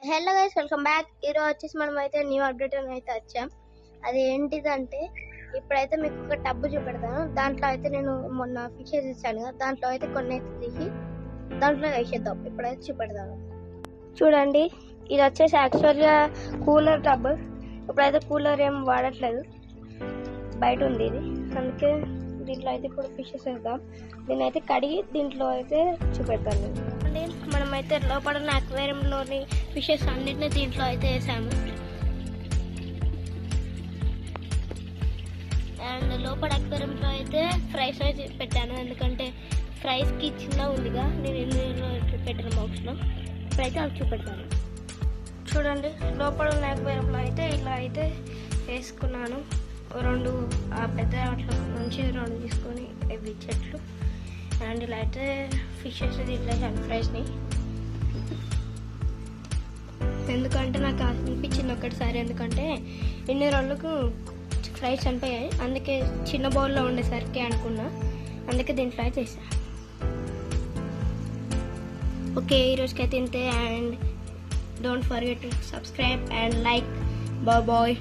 Hello guys, welcome back. ఈరోజు వచ్చేసి మనం అయితే న్యూ అప్డేట్ అని అయితే వచ్చాం. అది ఏంటిదంటే ఇప్పుడైతే మీకు ఒక టబ్బు చూపెడతాను. దాంట్లో అయితే నేను మొన్న ఫిషెస్ ఇచ్చాను కదా, దాంట్లో అయితే కొన్ని అయితే తీసి దాంట్లో వేసేద్దాం. ఇప్పుడైతే చూపెడతాను. చూడండి, ఇది వచ్చేసి యాక్చువల్గా కూలర్ టబ్. ఇప్పుడైతే కూలర్ ఏం వాడట్లేదు, బయట ఉంది ఇది. అందుకే దీంట్లో అయితే ఇప్పుడు ఫిషెస్ వేద్దాం. దీన్ని అయితే కడిగి దీంట్లో అయితే చూపెడతాను. మనం అయితే లోపల ఉన్న అక్వేరియంలోని ఫిషెస్ అన్నిటిని దీంట్లో అయితే వేసాము. అండ్ లోపల అక్వేరియంలో అయితే ఫ్రైస్ అయితే పెట్టాను, ఎందుకంటే ఫ్రైస్కి చిన్న ఉందిగా. నేను ఇందులో పెట్టిన బాక్స్లో ఇప్పుడైతే అవి చూపెడతాను. చూడండి, లోపల ఉన్న అక్వేరియంలో అయితే ఇలా అయితే వేసుకున్నాను. రెండు ఆ పెద్ద వాటిలో నుంచి రెండు తీసుకొని ఇవి చెట్లు. అండ్ ఇలా అయితే ఫిషెస్ ఇట్లా ఫ్రైస్ని, ఎందుకంటే నాకు అనిపించింది ఒకటిసారి, ఎందుకంటే ఇన్ని రోజులకు ఫ్రైస్ చనిపోయాయి. అందుకే చిన్న బౌల్లో ఉండేసరికి అనుకున్నా, అందుకే దీంట్లో అయితే వేసాను. ఓకే, ఈరోజుకైతే ఇంతే. And don't forget to subscribe and like. Bye.